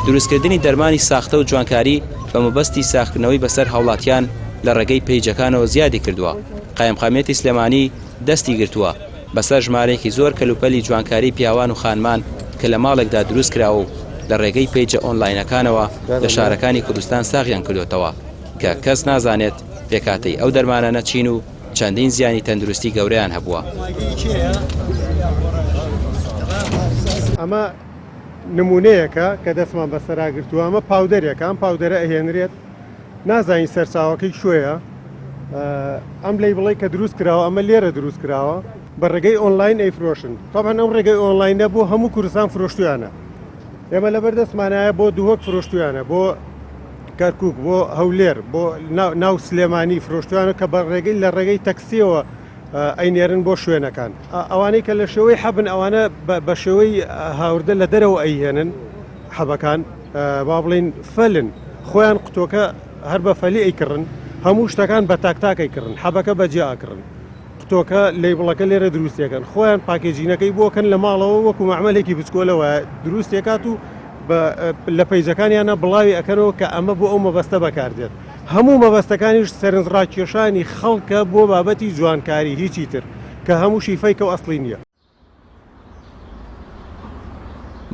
دروستکردنی دەرمانی ساختە و جوانکاری بە مەبەستی ساختکردنەوەی بەسەر هاوڵاتیان لە ڕێگەی پیجەکانەوە زیادی کردووە. قایمقامێتی سلێمانی دەستی گرتووە بەسەر ژمارەیەکی زۆر کەلوپەلی جوانکاری پیاوان و خانمان کە لە ماڵێکدا دروست کراوە و لە ڕێگەی پیجە ئۆنلاینەکانەوە لە شارەکانی کوردستان ساغیان کردوتەوە کە کەس نازانێت پێکاتەی ئەو دەرمانانە چین و چەندین زیانی تەندروستی گەورەیان هەبووە. ئەمە نمونەیەکە کە دەستمان بەسەراگرتووە، ئەمە پاودەرێکە، ئەم پاودەرە ئەهێنرێت نازانین سەرچاوەکەی شوێیە، ئەم لی بڵێ کە دروست کراوە ئەمە لێرە دروست کراوە بە ڕێگەی ئۆنلاین ئەیفرۆشن. تاوان ئەم ڕێگەی ئۆنلاینە بۆ هەموو کوردستان فرۆشتویانە. ئێمە لەبەردەستمانایە بۆ دووهۆک فرۆشتویانە، بۆ کەرکووک، بۆ هەولێر، بۆ ناو سلێمانی فرۆشتویانە کە بە ڕێگەی لە ڕێگەی تەکسیەوە ئەینێرن بۆ شوێنەکان. ئەوانەی کە لە شێوەی حەبن ئەوانە بە شێوەی هاوردە لە دەرەوە ئەیهێنن حەبەکان، با بڵین فەلن، خۆیان قوتۆکە هەر بە فەلی ئەیکردن، هەموو شتەکان بە تاکتاکەیکردن، حەبەکە بەجێ ئاکردن، قوتۆکە لێبڵەکە لێرە دروستیەکەن، خۆیان پاکێجینەکەی بۆکەن لە ماڵەوە وەکو معمەلێکی بچکۆلەوە دروستێکات و لە پەیجەکانیانە بڵاوی ئەکەنەوە کە ئەمە بۆ ئەو مەبەستە بەکاردێت. هەموو مەبەستەکانیش سەرنجڕاکێشانی خەڵکە بۆ بابەتی جوانکاری، هیچی تر کە هەموو شیفەیکە و ئەسڵی نییە.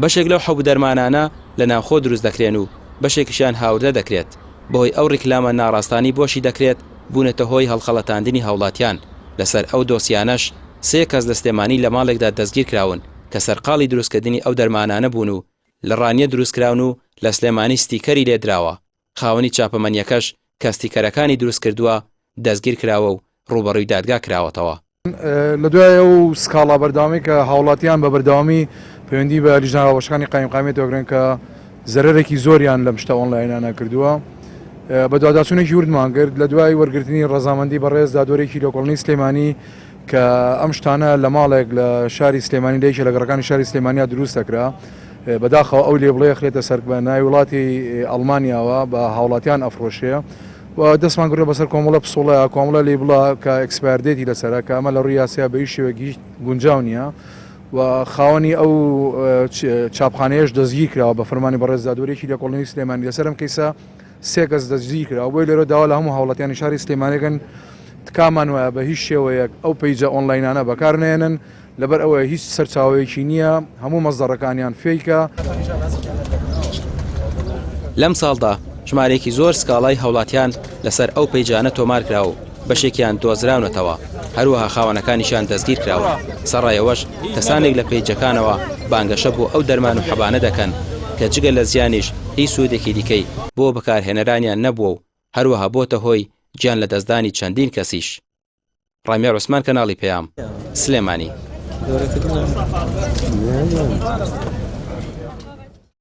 بەشێک لەو حەوت دەرمانانە لە ناوخۆ دروست دەکرێن و بەشێکیشیان هاوردە دەکرێت. بەهۆی ئەو ڕیکلامە ناڕاستانی بۆشی دەکرێت بوونەتە هۆی هەڵخەڵەتاندنی هاوڵاتیان. لەسەر ئەو دۆسیانەش 3 کەس لە سلێمانی لە ماڵێکدا دەستگیر کراون کە سەرقاڵی دروستکردنی ئەو دەرمانانە بوون و لە ڕانیە دروستکراون و لە سلێمانی ستیکەری لێدراوە. خاوەنی چاپەمەنیەکەش کە ستیکەرەکانی دروست کردووە دەستگیر کراوە و ڕوبەڕووی دادگا کراوەتەوە. لە دوای ئەو سکاڵا بەرداوامی کە هاوڵاتیان بە بەردەوامی پەیوەندی بە لیژنەڕەوەشەکانی قایمقامێت دەگرن کە زەرەرێکی زۆریان لەم شتە ئۆنلاینانە کردووە، بە دواداچوونێکی وردمان کرد لە دوای وەرگرتنی ڕەزامەندی بەڕێز دادوەرێکی لۆکۆڵنی سلێمانی کە ئەم شتانە لە ماڵێک لە شاری سلێمانی لەیەکێ لە گەڕەکانی شاری سلێمانیا دروست دەکرا، بەداخەوە ئەو لێبڵەیە خرێتە سەر بە ناوی وڵاتی ئەڵمانیاوە بە هاوڵاتیان ئەفرۆشەیە و دەستمان گرێ بەسەر کۆمەڵە پسوڵەیە، کۆمەڵە لێبڵە کە ئەکسپایردێتی لەسەرە کە ئەمە لە ڕووی یاسیا بە هیچ شێوەیەکی گونجاو نییە و خاوەنی ئەو چاپخانەیەش دەستگیر کراوە بە فەرمانی بەڕێز دادوەرێکی لۆکۆڵنی سلێمانی. لەسەرم کەیسا 3 کەس دەستگیر کراوە. بۆی لێرە داوا لە هەموو هاوڵاتیانی شاری سلێمانیەکەن تکامان وایە بە هیچ شێوەیەک ئەو پیجە ئۆنلاینانە بەکارنێنن، لەبەر ئەوە هیچ سەرچاوەیەکی نییە، هەموو مەزدەڕەکانیان فێیکە. لەم ساڵدا ژمارەیەکی زۆر سکاڵای هاوڵاتیان لەسەر ئەو پیجانە تۆمار کراوە، بەشێکیان دۆزراونەتەوە، هەروەها خاوەنەکانیشان دەستگیر کراوە. سەڕایەوەش کەسانێک لە پیجەکانەوە بانگەشە بۆ ئەو دەرمان و حەبانە دەکەن کە جگە لە زیانیش هیچ سوودێکی دیکەی بۆ بەکارهێنەرانیان نەبووە و هەروەها بۆتە هۆی گیان لە دەستدانی چەندین کەسیش. ڕامێر عوسمان، کەناڵی پەیام، سلێمانی.